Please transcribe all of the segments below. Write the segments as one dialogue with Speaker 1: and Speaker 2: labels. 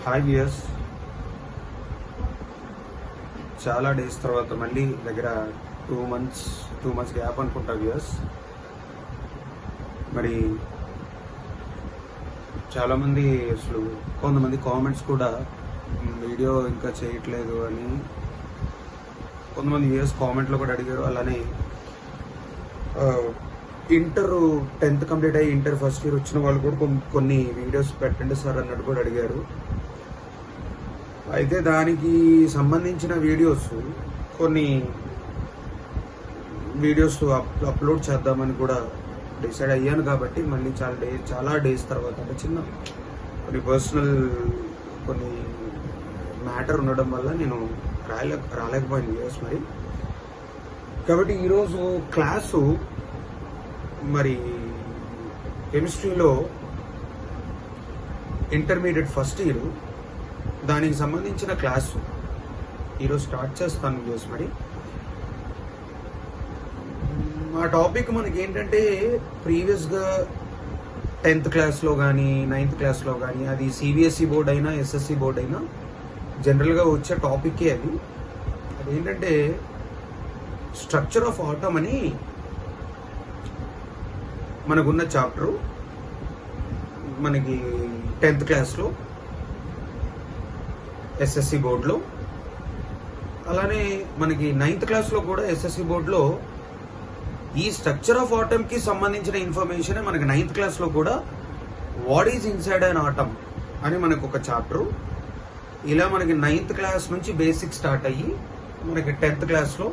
Speaker 1: Hi viewers, చాలా days తర్వాత మళ్ళీ దగ్గర 2 months గ్యాప్ అనుకుంటా వ్యూయర్స్. మరి చాలామంది అసలు కొంతమంది కామెంట్స్ కూడా వీడియో ఇంకా చేయట్లేదు అని కొంతమంది వ్యూయర్స్ కామెంట్లో కూడా అడిగారు. అలానే ఇంటర్ 10th కంప్లీట్ అయ్యి ఇంటర్ ఫస్ట్ ఇయర్ వచ్చిన వాళ్ళు కూడా కొన్ని వీడియోస్ పెట్టండి సార్ అన్నట్టు కూడా అడిగారు. అయితే దానికి సంబంధించిన కొన్ని వీడియోస్ అప్లోడ్ చేద్దామని కూడా డిసైడ్ అయ్యాను. కాబట్టి మళ్ళీ చాలా డేస్ తర్వాత అంటే చిన్న పర్సనల్ కొన్ని మ్యాటర్ ఉండడం వల్ల నేను రాలేకపోయాను వీడియోస్ మరి. కాబట్టి ఈరోజు క్లాసు మరి కెమిస్ట్రీలో ఇంటర్మీడియట్ ఫస్ట్ ఇయర్ దానికి సంబంధించిన క్లాసు ఈరోజు స్టార్ట్ చేస్తాను వ్యూస్. మరి ఆ టాపిక్ మనకి ఏంటంటే ప్రీవియస్గా 10th క్లాస్లో కానీ 9th క్లాస్లో కానీ అది సిబిఎస్ఈ బోర్డ్ అయినా ఎస్ఎస్సి బోర్డ్ అయినా జనరల్గా వచ్చే టాపిక్కే అది. అదేంటంటే స్ట్రక్చర్ ఆఫ్ ఆటమ్ అని మనకున్న చాప్టరు మనకి 10th క్లాస్లో ఎస్ఎస్సి బోర్డులో, అలానే మనకి 9th క్లాస్లో కూడా ఎస్ఎస్సి బోర్డులో ఈ స్ట్రక్చర్ ఆఫ్ ఆటమ్కి సంబంధించిన ఇన్ఫర్మేషన్ మనకి 9th క్లాస్లో కూడా what is inside an atom అని మనకు ఒక చాప్టరు. ఇలా మనకి 9th క్లాస్ నుంచి బేసిక్ స్టార్ట్ అయ్యి మనకి 10th క్లాస్లో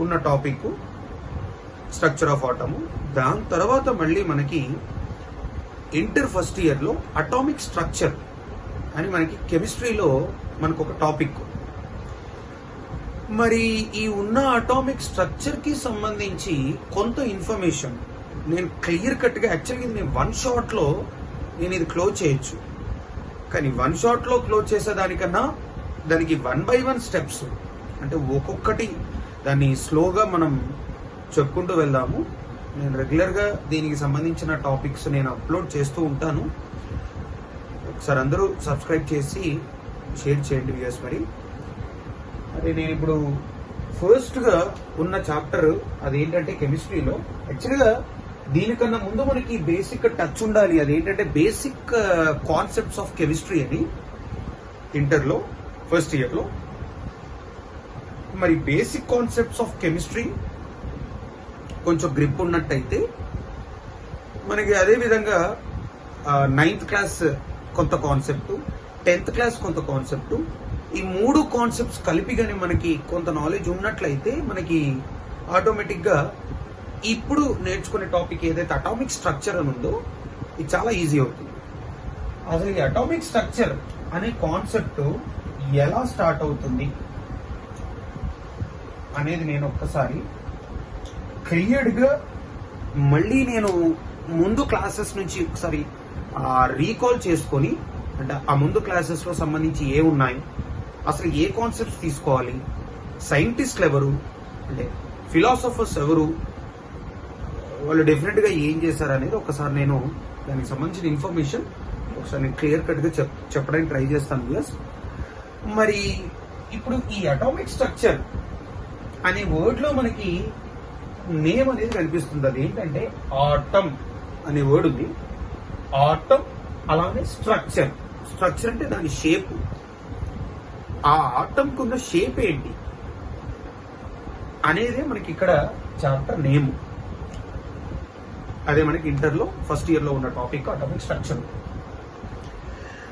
Speaker 1: ఉన్న టాపిక్ స్ట్రక్చర్ ఆఫ్ ఆటము. దాని తర్వాత మళ్ళీ మనకి ఇంటర్ ఫస్ట్ ఇయర్లో అటామిక్ స్ట్రక్చర్ అని మనకి కెమిస్ట్రీలో మనకు ఒక టాపిక్. మరి ఈ ఉన్న అటామిక్ స్ట్రక్చర్కి సంబంధించి కొంత ఇన్ఫర్మేషన్ నేను క్లియర్ కట్గా యాక్చువల్గా నేను 1 షాట్లో నేను ఇది క్లోజ్ చేయొచ్చు. కానీ 1 షాట్లో క్లోజ్ చేసేదానికన్నా దానికి 1 by 1 స్టెప్స్ అంటే ఒక్కొక్కటి దాన్ని స్లోగా మనం చెప్పుకుంటూ వెళ్దాము. నేను రెగ్యులర్గా దీనికి సంబంధించిన టాపిక్స్ నేను అప్లోడ్ చేస్తూ ఉంటాను. ఒకసారి అందరూ సబ్స్క్రైబ్ చేసి షేర్ చేయండి వ్యూయర్స్. మరి అదే నేను ఇప్పుడు ఫస్ట్గా ఉన్న చాప్టర్ అదేంటంటే కెమిస్ట్రీలో యాక్చువల్గా దీనికన్నా ముందు మనకి బేసిక్ టచ్ ఉండాలి. అదేంటంటే బేసిక్ కాన్సెప్ట్స్ ఆఫ్ కెమిస్ట్రీ అని ఇంటర్లో ఫస్ట్ ఇయర్లో. మరి బేసిక్ కాన్సెప్ట్స్ ఆఫ్ కెమిస్ట్రీ కొంచెం గ్రిప్ ఉన్నట్టయితే మనకి అదేవిధంగా 9th క్లాస్ కొంత కాన్సెప్ట్, 10th క్లాస్ కొంత కాన్సెప్ట్, ఈ 3 కాన్సెప్ట్స్ కలిపి కానీ మనకి కొంత నాలెడ్జ్ ఉన్నట్లయితే మనకి ఆటోమేటిక్గా ఇప్పుడు నేర్చుకునే టాపిక్ ఏదైతే అటామిక్ స్ట్రక్చర్ అని ఉందో ఇది చాలా ఈజీ అవుతుంది. అసలు ఈ అటామిక్ స్ట్రక్చర్ అనే కాన్సెప్ట్ ఎలా స్టార్ట్ అవుతుంది అనేది నేను ఒక్కసారి క్లియర్డ్గా మళ్ళీ నేను ముందు క్లాసెస్ నుంచి ఒకసారి రీకాల్ చేసుకొని, అంటే ఆ ముందు క్లాసెస్లో సంబంధించి ఏ ఉన్నాయి, అసలు ఏ కాన్సెప్ట్స్ తీసుకోవాలి, సైంటిస్టులు ఎవరు, అంటే ఫిలాసఫర్స్ ఎవరు, వాళ్ళు డెఫినెట్గా ఏం చేశారు అనేది ఒకసారి నేను దానికి సంబంధించిన ఇన్ఫర్మేషన్ ఒకసారి నేను క్లియర్ కట్గా చెప్పడానికి ట్రై చేస్తాను వ్యూయర్స్. మరి ఇప్పుడు ఈ అటామిక్ స్ట్రక్చర్ అనే వర్డ్లో మనకి నేమ్ అనేది కనిపిస్తుంది. అది ఏంటంటే ఆటమ్ అనే వర్డ్ ఉంది. ఆటమ్ అలానే స్ట్రక్చర్. స్ట్రక్చర్ అంటే దాని షేప్. ఆ ఆటంకు ఉన్న షేప్ ఏంటి అనేది మనకి ఇక్కడ చాప్టర్ నేమ్. అదే మనకి ఇంటర్లో ఫస్ట్ ఇయర్లో ఉన్న టాపిక్ అటామిక్ స్ట్రక్చర్.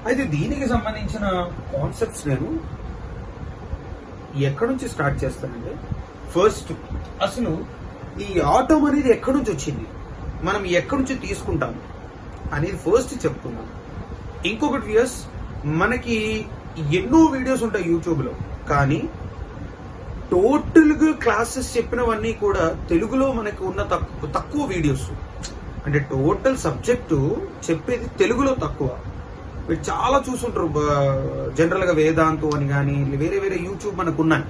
Speaker 1: అయితే దీనికి సంబంధించిన కాన్సెప్ట్స్ నేను ఎక్కడి నుంచి స్టార్ట్ చేస్తానంటే, ఫస్ట్ అసలు ఈ ఆటమ్ అనేది ఎక్కడి నుంచి వచ్చింది, మనం ఎక్కడి నుంచి తీసుకుంటాం అనేది ఫస్ట్ చెప్తున్నాం. ఇంకొకటి వ్యూయర్స్, మనకి ఎన్నో వీడియోస్ ఉంటాయి యూట్యూబ్లో, కానీ టోటల్గా క్లాసెస్ చెప్పినవన్నీ కూడా తెలుగులో మనకి ఉన్న తక్కువ వీడియోస్. అంటే టోటల్ సబ్జెక్టు చెప్పేది తెలుగులో తక్కువ. మీరు చాలా చూసుంటారు జనరల్గా వేదాంతం అని కానీ వేరే వేరే యూట్యూబ్ మనకు ఉన్నాయి.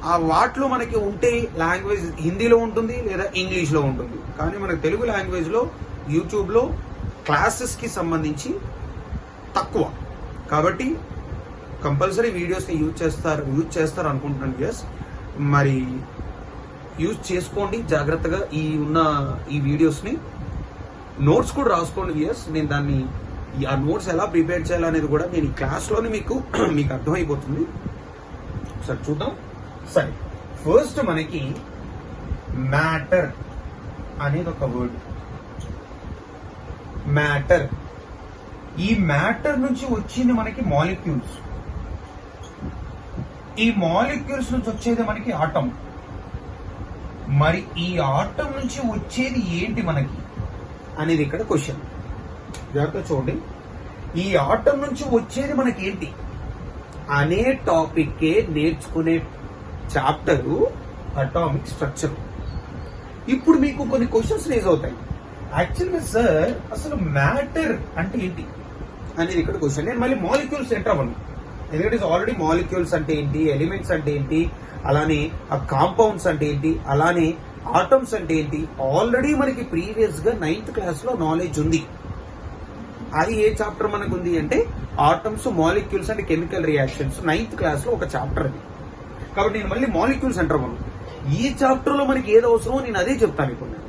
Speaker 1: ఆ వాటిలో మనకి ఉంటే లాంగ్వేజ్ హిందీలో ఉంటుంది లేదా ఇంగ్లీష్లో ఉంటుంది. కానీ మనకు తెలుగు లాంగ్వేజ్లో యూట్యూబ్లో క్లాసెస్కి సంబంధించి తక్కువ. కాబట్టి కంపల్సరీ వీడియోస్ని యూజ్ చేస్తారు అనుకుంటున్నాను. ఎస్, మరి యూజ్ చేసుకోండి జాగ్రత్తగా ఈ వీడియోస్ని. నోట్స్ కూడా రాసుకోండి. ఎస్, నేను దాన్ని ఆ నోట్స్ ఎలా ప్రిపేర్ చేయాలనేది కూడా నేను ఈ క్లాస్లోనే మీకు అర్థమైపోతుంది. సరే చూద్దాం. సరే, ఫస్ట్ మనకి మ్యాటర్ అనేది ఒక వర్డ్. మ్యాటర్, ఈ మ్యాటర్ నుంచి వచ్చింది మనకి మాలిక్యూల్స్. ఈ మాలిక్యూల్స్ నుంచి వచ్చేది మనకి ఆటం. మరి ఈ ఆటం నుంచి వచ్చేది ఏంటి మనకి అనేది ఇక్కడ క్వశ్చన్. జాగ్రత్త చూడండి. ఈ ఆటం నుంచి వచ్చేది మనకి ఏంటి అనే టాపిక్కే నేర్చుకునే చాప్టరు అటామిక్ స్ట్రక్చర్. ఇప్పుడు మీకు కొన్ని క్వశ్చన్స్ రేజ్ అవుతాయి. యాక్చువల్గా సార్ అసలు మ్యాటర్ అంటే ఏంటి అనేది ఇక్కడ క్వశ్చన్. నేను మళ్ళీ మాలిక్యూల్స్ ఎంటర్ అవ్వను, ఎందుకంటే ఆల్రెడీ మాలిక్యూల్స్ అంటే ఏంటి, ఎలిమెంట్స్ అంటే ఏంటి, అలానే ఆ కాంపౌండ్స్ అంటే ఏంటి, అలానే ఆటమ్స్ అంటే ఏంటి, ఆల్రెడీ మనకి ప్రీవియస్ గా 9th క్లాస్ లో నాలెడ్జ్ ఉంది. అది ఏ చాప్టర్ మనకు ఉంది అంటే atoms, molecules and chemical reactions 9th class లో ఒక చాప్టర్ అది. కాబట్టి నేను మళ్ళీ మాలిక్యూల్స్ ఎంటర్ అవ్వను. ఈ చాప్టర్ లో మనకి ఏది అవసరమో నేను అదే చెప్తాను. ఇప్పుడు నేను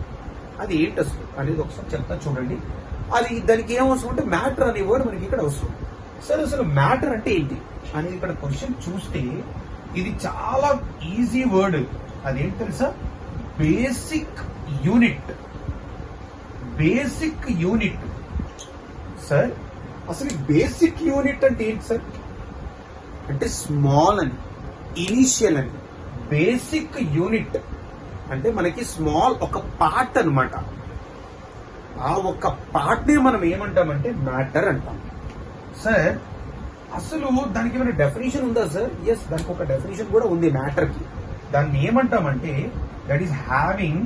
Speaker 1: అది ఏంటి అసలు అనేది ఒకసారి చెప్తా చూడండి. అది దానికి ఏం అవసరం అంటే మ్యాటర్ అనే వర్డ్ మనకి ఇక్కడ అవసరం. సరే, అసలు మ్యాటర్ అంటే ఏంటి అనేది ఇక్కడ క్వశ్చన్ చూస్తే ఇది చాలా ఈజీ వర్డ్. అదేంటి తెలుసా? Basic unit. Basic unit. Sir అసలు బేసిక్ యూనిట్ అంటే ఏంటి సార్? అంటే స్మాల్ అని, ఇనిషియల్ అని. బేసిక్ యూనిట్ అంటే మనకి స్మాల్ ఒక పార్ట్ అన్నమాట. ఆ ఒక పార్ట్ ని మనం ఏమంటామంటే మ్యాటర్ అంటాం. సార్ అసలు దానికి ఏమైనా డెఫినేషన్ ఉందా సార్? ఎస్, దానికి ఒక డెఫినేషన్ కూడా ఉంది మ్యాటర్ కి. దాన్ని ఏమంటామంటే that is having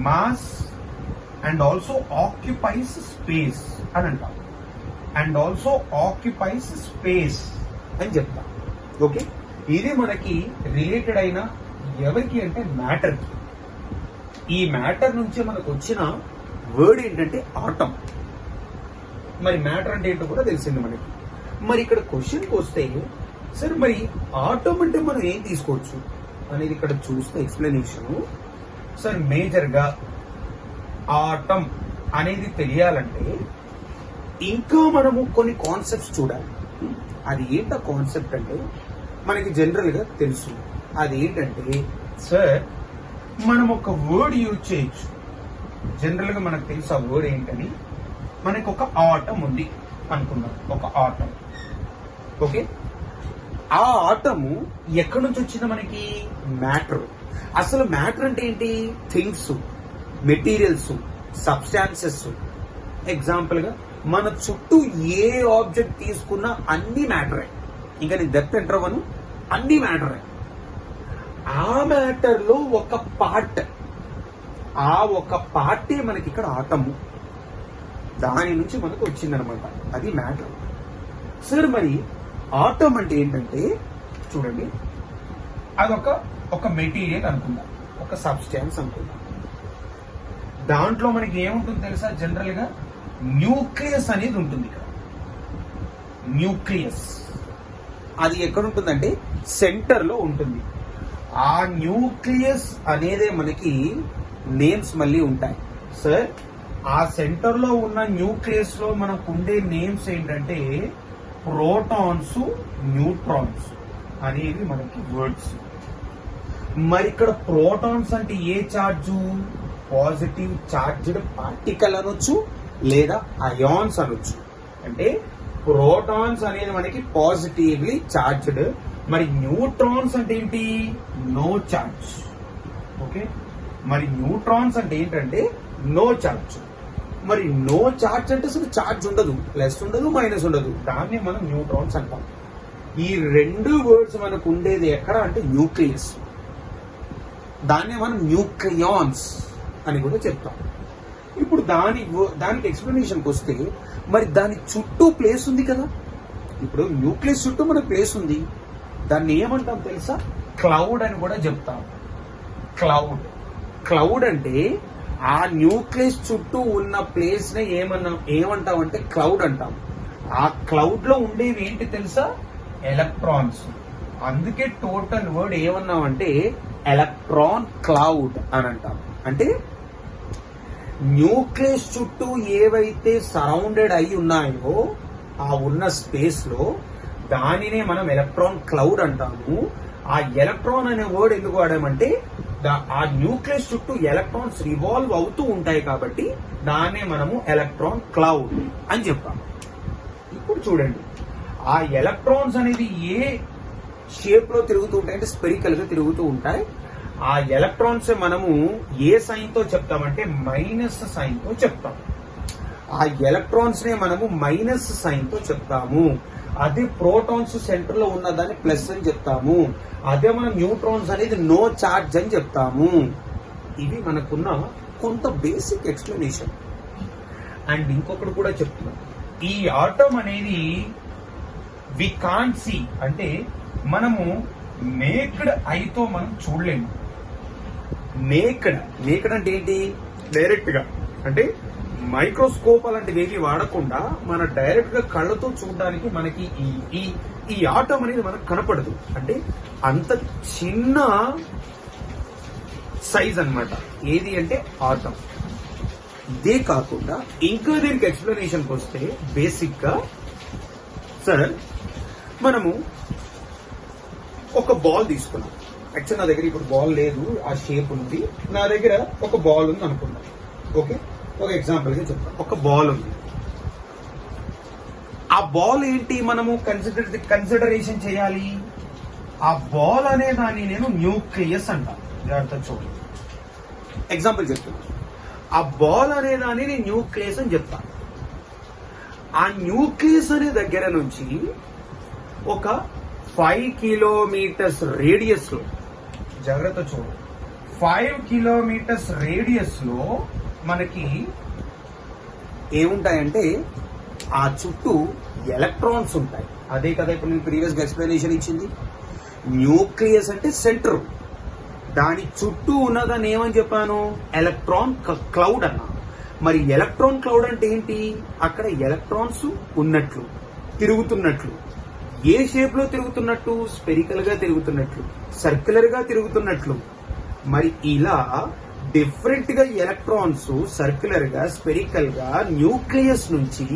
Speaker 1: mass and also occupies space అని అంటాం. అండ్ ఆల్సో ఆక్యుపైస్ స్పేస్ అని చెప్తాం. ఓకే, ఇది మనకి రిలేటెడ్ అయిన ఎవరికి అంటే మ్యాటర్ కి. ఈ మ్యాటర్ నుంచి మనకు వచ్చిన వర్డ్ ఏంటంటే ఆటం. మరి మ్యాటర్ అంటే ఏంటో కూడా తెలిసింది మనకి. మరి ఇక్కడ క్వశ్చన్కి వస్తే సార్ మరి ఆటం అంటే మనం ఏం తీసుకోవచ్చు అనేది ఇక్కడ చూస్తే ఎక్స్ప్లెనేషన్. సార్ మేజర్ గా ఆటం అనేది తెలియాలంటే ఇంకా మనము కొన్ని కాన్సెప్ట్స్ చూడాలి. అది ఏంట కాన్సెప్ట్ అంటే మనకి జనరల్ గా తెలుసు. అది ఏంటంటే సార్ మనం ఒక వర్డ్ యూజ్ చేయొచ్చు. జనరల్ గా మనకు తెలుసు ఆ వర్డ్ ఏంటని. మనకి ఒక ఆటం ఉంది అనుకున్నాం, ఒక ఆటం. ఓకే, ఆ ఆటము ఎక్కడి నుంచి వచ్చింది మనకి? మ్యాటర్. అసలు మ్యాటర్ అంటే ఏంటి? Things, materials, substances. ఎగ్జాంపుల్ గా మన చుట్టూ ఏ ఆబ్జెక్ట్ తీసుకున్నా అన్ని మ్యాటరే. ఇంకా నేను డెప్త్ ఎంటర్ అవ్వను, అన్ని మ్యాటరే. ఆ మ్యాటర్ లో ఒక పార్ట్, ఆ ఒక పార్టే మనకి ఇక్కడ ఆటము. దాని నుంచి మనకు వచ్చిందనమాట, అది మ్యాటర్. సార్ మరి ఆటం అంటే ఏంటంటే చూడండి, అదొక మెటీరియల్ అనుకుందాం, ఒక సబ్స్టాన్స్ అనుకుందాం. దాంట్లో మనకి ఏముంటుంది తెలుసా? జనరల్ గా న్యూక్లియస్ అనేది ఉంటుంది. ఇక్కడ న్యూక్లియస్ అది ఎక్కడ ఉంటుందంటే సెంటర్ లో ఉంటుంది. ఆ న్యూక్లియస్ అనేదే మనకి నేమ్స్ మళ్ళీ ఉంటాయి. సార్ ఆ సెంటర్ లో ఉన్న న్యూక్లియస్ లో మనకు ఉండే నేమ్స్ ఏంటంటే ప్రోటాన్స్, న్యూట్రాన్స్ అనేవి మనకి వర్డ్స్. మరి ఇక్కడ ప్రోటాన్స్ అంటే ఏ చార్జు? పాజిటివ్ చార్జ్డ్ పార్టికల్ అనొచ్చు, లేదా అయాన్స్ అనొచ్చు. అంటే ప్రోటాన్స్ అనేది మనకి పాజిటివ్లీ చార్జ్డ్. మరి న్యూట్రాన్స్ అంటే ఏంటి? No charge. ఓకే, మరి న్యూట్రాన్స్ అంటే ఏంటంటే నో చార్జ్. మరి నో చార్జ్ అంటే అసలు చార్జ్ ఉండదు, ప్లస్ ఉండదు, మైనస్ ఉండదు. దాన్ని మనం న్యూట్రాన్స్ అంటాం. ఈ రెండు వర్డ్స్ మనకు ఉండేది ఎక్కడ అంటే న్యూక్లియస్. దాన్ని మనం న్యూక్లియాన్స్ అని కూడా చెప్తాం. ఇప్పుడు దానికి ఎక్స్ప్లెనేషన్కి వస్తే మరి దాని చుట్టూ ప్లేస్ ఉంది కదా. ఇప్పుడు న్యూక్లియస్ చుట్టూ మనకు ప్లేస్ ఉంది. దాన్ని ఏమంటాం తెలుసా? క్లౌడ్ అని కూడా చెప్తాం. క్లౌడ్ అంటే ఆ న్యూక్లియస్ చుట్టూ ఉన్న ప్లేస్ ని ఏమంటామంటే క్లౌడ్ అంటాం. ఆ క్లౌడ్ లో ఉండేవి ఏంటి తెలుసా? ఎలక్ట్రాన్స్. అందుకే టోటల్ వర్డ్ ఏమన్నామంటే ఎలక్ట్రాన్ క్లౌడ్ అని అంటాం. అంటే న్యూక్లియస్ చుట్టూ ఏవైతే సరౌండెడ్ అయి ఉన్నాయో ఆ ఉన్న స్పేస్ లో దానినే మనం ఎలక్ట్రాన్ క్లౌడ్ అంటాము. ఆ ఎలక్ట్రాన్ అనే వర్డ్ ఎందుకు వాడామంటే ఆ న్యూక్లియస్ చుట్టూ ఎలక్ట్రాన్స్ రివాల్వ్ అవుతూ ఉంటాయి కాబట్టి దాన్నే మనము ఎలక్ట్రాన్ క్లౌడ్ అని చెప్పాము. ఇప్పుడు చూడండి, ఆ ఎలక్ట్రాన్స్ అనేది ఏ షేప్ లో తిరుగుతూ ఉంటాయి అంటే స్పెరికల్ గా తిరుగుతూ ఉంటాయి. ఆ ఎలక్ట్రాన్స్ మనము ఏ సైన్ తో చెప్తామంటే మైనస్ సైన్ తో చెప్తాం. ఆ ఎలక్ట్రాన్స్ నే మనము మైనస్ సైన్ తో చెప్తాము. అదే ప్రోటాన్స్ సెంటర్ లో ఉన్నదాన్ని ప్లస్ అని చెప్తాము. అదే మనం న్యూట్రాన్స్ అనేది నో చార్జ్ అని చెప్తాము. ఇవి మనకున్న కొంత బేసిక్ ఎక్స్ప్లెనేషన్. అండ్ ఇంకొకటి కూడా చెప్తున్నాం, ఈ ఆటం అనేది వి కాంట్ సీ, అంటే మనము నేక్డ్ ఐతో మనం చూడలేము. నేక్డ్ అంటే ఏంటి? డైరెక్ట్ గా, అంటే మైక్రోస్కోప్ అలాంటివి ఏవి వాడకుండా మన డైరెక్ట్ గా కళ్ళతో చూడడానికి మనకి ఈ ఆటం అనేది మనకు కనపడదు. అంటే అంత చిన్న సైజ్ అన్నమాట. ఏది అంటే ఆటం. ఇదే కాకుండా ఇంకా దీనికి ఎక్స్ప్లెనేషన్కి వస్తే బేసిక్ గా సార్ మనము ఒక బాల్ తీసుకున్నాం. యాక్చువల్ నా దగ్గర ఇప్పుడు బాల్ లేదు, ఆ షేప్ ఉంది. నా దగ్గర ఒక బాల్ ఉంది అనుకున్నాం. ఓకే, ఒక ఎగ్జాంపుల్ గా చెప్తాం. ఒక బాల్ ఉంది. ఆ బాల్ ఏంటి మనము కన్సిడరేషన్ చేయాలి? ఆ బాల్ అనే దాన్ని నేను న్యూక్లియస్ అంటాను. జాగ్రత్త చూడండి, ఎగ్జాంపుల్ చెప్తాను. ఆ బాల్ అనే దాన్ని నేను న్యూక్లియస్ అని చెప్తాను. ఆ న్యూక్లియస్ అనే దగ్గర నుంచి ఒక 5 కిలోమీటర్స్ రేడియస్ లో, జాగ్రత్త చూడు, 5 కిలోమీటర్స్ రేడియస్ లో మనకి ఏముంటాయంటే ఆ చుట్టూ ఎలక్ట్రాన్స్ ఉంటాయి. అదే కదా ఇప్పుడు నేను ప్రీవియస్ గా ఎక్స్ప్లెనేషన్ ఇచ్చింది. న్యూక్లియస్ అంటే సెంటర్, దాని చుట్టూ ఉన్నదాన్ని ఏమని చెప్పాను? ఎలక్ట్రాన్ క్లౌడ్ అన్నా. మరి ఎలక్ట్రాన్ క్లౌడ్ అంటే ఏంటి? అక్కడ ఎలక్ట్రాన్స్ ఉన్నట్లు, తిరుగుతున్నట్లు. ఏ షేప్ లో తిరుగుతున్నట్టు? స్పెరికల్ గా తిరుగుతున్నట్లు, సర్క్యులర్ గా తిరుగుతున్నట్లు. మరి ఇలా డిఫరెంట్ గా ఎలక్ట్రాన్స్ సర్క్యులర్ గా, స్పెరికల్ గా న్యూక్లియస్ నుంచి,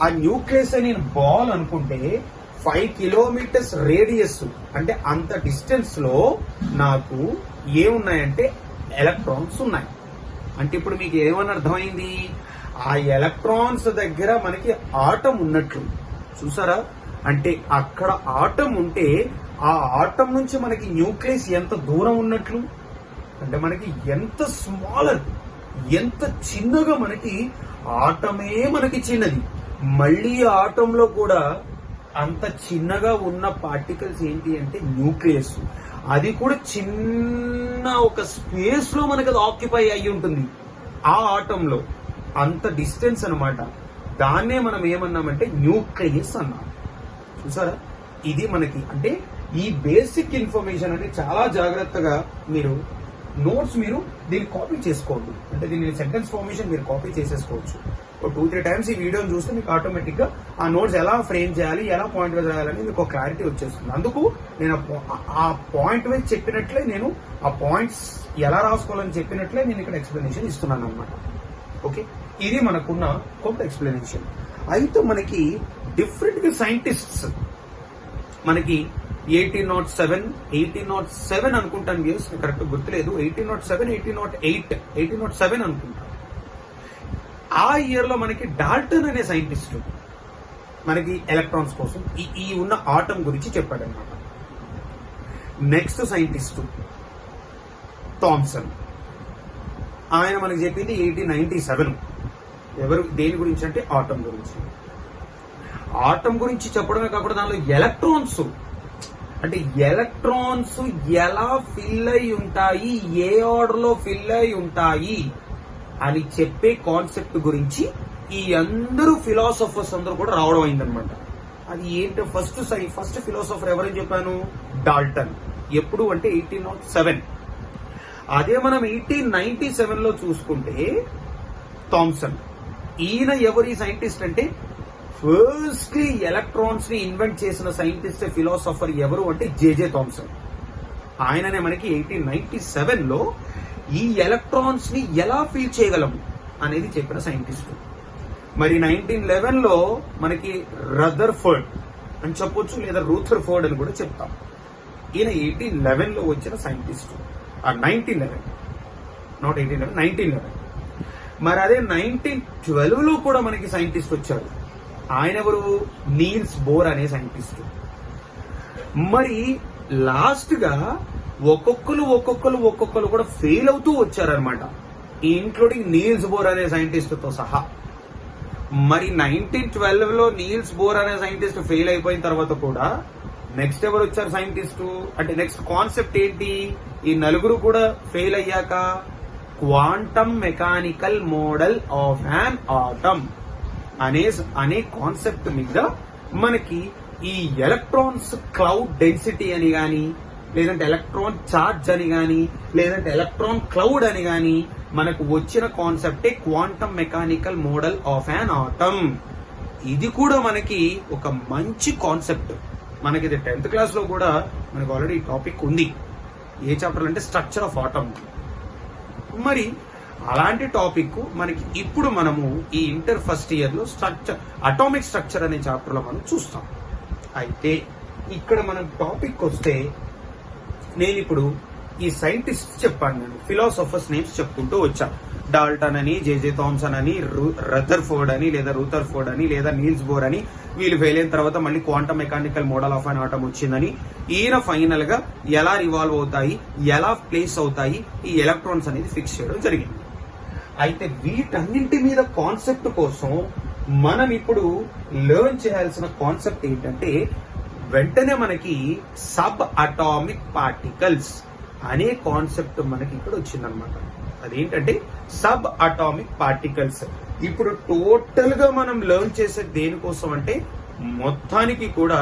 Speaker 1: ఆ న్యూక్లియస్ అని నేను బాల్ అనుకుంటే 5 కిలోమీటర్స్ రేడియస్, అంటే అంత డిస్టెన్స్ లో నాకు ఏమున్నాయంటే ఎలక్ట్రాన్స్ ఉన్నాయి. అంటే ఇప్పుడు మీకు ఏమని అర్థమైంది? ఆ ఎలక్ట్రాన్స్ దగ్గర మనకి ఆటం ఉన్నట్లు. చూసారా? అంటే అక్కడ ఆటం ఉంటే ఆ ఆటం నుంచి మనకి న్యూక్లియస్ ఎంత దూరం ఉన్నట్లు, అంటే మనకి ఎంత స్మాలర్, ఎంత చిన్నగా మనకి ఆటమే మనకి చిన్నది. మళ్ళీ ఆటంలో కూడా అంత చిన్నగా ఉన్న పార్టికల్స్ ఏంటి అంటే న్యూక్లియస్. అది కూడా చిన్న ఒక స్పేస్ లో మనకి అది ఆక్యుపై అయి ఉంటుంది. ఆ ఆటంలో అంత డిస్టెన్స్ అన్నమాట. దాన్నే మనం ఏమన్నామంటే న్యూక్లియస్ అన్నాం. చూసారా? ఇది మనకి అంటే ఈ బేసిక్ ఇన్ఫర్మేషన్ అనేది చాలా జాగ్రత్తగా మీరు నోట్స్ దీన్ని కాపీ చేసుకోండి. అంటే దీని సెంటెన్స్ ఫార్మేషన్ మీరు కాపీ చేసేసుకోవచ్చు. 2-3 టైమ్స్ ఈ వీడియోని చూస్తే మీకు ఆటోమేటిక్ గా ఆ నోట్స్ ఎలా ఫ్రేమ్ చేయాలి, ఎలా పాయింట్ వైజ్ రాయాలని మీకు ఒక క్లారిటీ వచ్చేస్తుంది. అందుకు నేను ఆ పాయింట్ వైజ్ చెప్పినట్లే, నేను ఆ పాయింట్స్ ఎలా రాసుకోవాలని చెప్పినట్లే నేను ఇక్కడ ఎక్స్ప్లెనేషన్ ఇస్తున్నాను అనమాట. ఓకే, ఇది మనకున్న కొంత ఎక్స్ప్లెనేషన్. అయితే మనకి డిఫరెంట్ గా సైంటిస్ట్స్ మనకి 1807 అనుకుంటాను, వ్యూస్ కరెక్ట్ గుర్తులేదు. 1807, 1808, 1807 అనుకుంటాను. ఆ ఇయర్ లో మనకి డాల్టన్ అనే సైంటిస్ట్ మనకి ఎలక్ట్రాన్స్ కోసం ఈ ఉన్న ఆటం గురించి చెప్పాడనమాట. నెక్స్ట్ సైంటిస్ట్ థామ్సన్, ఆయన మనకి చెప్పింది 1897. ఎవరు దేని గురించి అంటే ఆటం గురించి. ఆటం గురించి చెప్పడమే కాకుండా దానిలో ఎలక్ట్రాన్స్, అంటే ఎలక్ట్రాన్స్ ఎలా ఫిల్ అయి ఉంటాయి, ఏ ఆర్డర్ లో ఫిల్ అయి ఉంటాయి అని చెప్పే కాన్సెప్ట్ గురించి ఈ అందరూ ఫిలాసఫర్స్ అందరూ కూడా రావడం అయిందనమాట. అది ఏంటో ఫస్ట్ ఫిలాసఫర్ ఎవరని చెప్పాను? డాల్టన్. ఎప్పుడు అంటే 1807. అదే మనం 1897 లో చూసుకుంటే థామ్సన్, ఈయన ఎవరి సైంటిస్ట్ అంటే ఫస్ట్ ఎలక్ట్రాన్స్ ని ఇన్వెంట్ చేసిన సైంటిస్ట్ ఫిలాసఫర్ ఎవరు అంటే జేజే థామ్సన్. ఆయననే మనకి 1897 లో ఈ ఎలక్ట్రాన్స్ ని ఎలా ఫీల్ చేయగలము అనేది చెప్పిన సైంటిస్ట్. మరి 1911 లో మనకి రదర్ఫోర్డ్ అని చెప్పొచ్చు, లేదా రూథర్ఫోర్డ్ అని కూడా చెప్తాం. ఈయన 1811 లో వచ్చిన సైంటిస్ట్. 1911. మరి అదే 1912 లో కూడా మనకి సైంటిస్ట్ వచ్చాడు. ఆయన ఎవరు? నీల్స్ బోర్ అనే సైంటిస్ట్. మరి లాస్ట్ గా ఒక్కొక్కరు కూడా ఫెయిల్ అవుతూ వచ్చారనమాట, ఇంక్లూడింగ్ నీల్స్ బోర్ అనే సైంటిస్ట్ తో సహా. మరి 1912 లో నీల్స్ బోర్ అనే సైంటిస్ట్ ఫెయిల్ అయిపోయిన తర్వాత కూడా నెక్స్ట్ ఎవరు వచ్చారు సైంటిస్టు అంటే నెక్స్ట్ కాన్సెప్ట్ ఏంటి? ఈ నలుగురు కూడా ఫెయిల్ అయ్యాక quantum mechanical model of an atom అనే కాన్సెప్ట్ మీద మనకి ఈ ఎలక్ట్రాన్స్ క్లౌడ్ డెన్సిటీ అని గాని, లేదంటే ఎలక్ట్రాన్ చార్జ్ అని గాని, లేదంటే ఎలక్ట్రాన్ క్లౌడ్ అని గాని మనకు వచ్చిన కాన్సెప్టే quantum mechanical model of an atom. ఇది కూడా మనకి ఒక మంచి కాన్సెప్ట్. మనకి ఇది 10th క్లాస్ లో కూడా మనకు ఆల్రెడీ టాపిక్ ఉంది. ఏ చాప్టర్ అంటే స్ట్రక్చర్ ఆఫ్ ఆటమ్. మరి అలాంటి టాపిక్ మనకి ఇప్పుడు మనము ఈ ఇంటర్ ఫస్ట్ ఇయర్ లో అటామిక్ స్ట్రక్చర్ అనే చాప్టర్ లో మనం చూస్తాం. అయితే ఇక్కడ మనం టాపిక్ వస్తే నేను ఇప్పుడు ఈ సైంటిస్ట్ చెప్పాను, నేను ఫిలాసఫర్స్ నేమ్స్ చెప్పుకుంటూ వచ్చా. డాల్టన్ అని, జేజే థామ్సన్ అని, రదర్ఫోర్డ్ అని, లేదా రూథర్ఫోర్డ్ అని, లేదా నీల్స్ బోర్ అని. వీళ్ళు ఫెయిల్ అయిన తర్వాత మళ్ళీ quantum mechanical model of an atom వచ్చిందని, ఈయన ఫైనల్ గా ఎలా రివాల్వ్ అవుతాయి, ఎలా ప్లేస్ అవుతాయి ఈ ఎలక్ట్రాన్స్ అనేది ఫిక్స్ చేయడం జరిగింది. అయితే వీటన్నింటి మీద కాన్సెప్ట్ కోసం మనం ఇప్పుడు లెర్న్ చేయాల్సిన కాన్సెప్ట్ ఏంటంటే వెంటనే మనకి సబ్ అటామిక్ పార్టికల్స్ అనే కాన్సెప్ట్ మనకి ఇక్కడ వచ్చిందనమాట. అదేంటంటే సబ్ అటామిక్ పార్టికల్స్. ఇప్పుడు టోటల్ గా మనం లెర్న్ చేసే దేనికోసం అంటే మొత్తానికి కూడా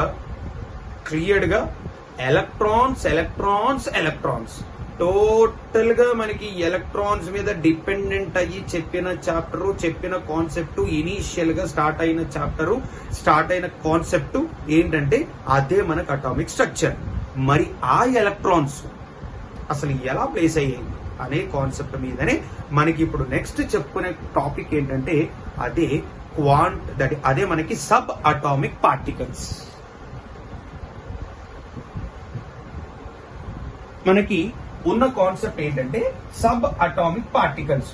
Speaker 1: క్లియర్డ్ గా ఎలక్ట్రాన్స్ టోటల్ గా మనకి ఎలక్ట్రాన్స్ మీద డిపెండెంట్ అయ్యి చెప్పిన కాన్సెప్ట్ ఇనీషియల్ గా స్టార్ట్ అయిన కాన్సెప్ట్ ఏంటంటే అదే మనకు అటామిక్ స్ట్రక్చర్. మరి ఆ ఎలక్ట్రాన్స్ అసలు ఎలా ప్లేస్ అయ్యాయి అనే కాన్సెప్ట్ మీదనే మనకి ఇప్పుడు నెక్స్ట్ చెప్పుకునే టాపిక్ ఏంటంటే అదే మనకి సబ్ అటామిక్ పార్టికల్స్. మనకి ఉన్న కాన్సెప్ట్ ఏంటంటే సబ్ అటామిక్ పార్టికల్స్.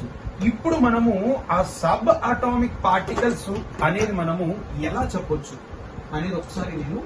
Speaker 1: ఇప్పుడు మనము ఆ సబ్ అటామిక్ పార్టికల్స్ అనేది మనము ఎలా చెప్పొచ్చు అనేది ఒకసారి నేను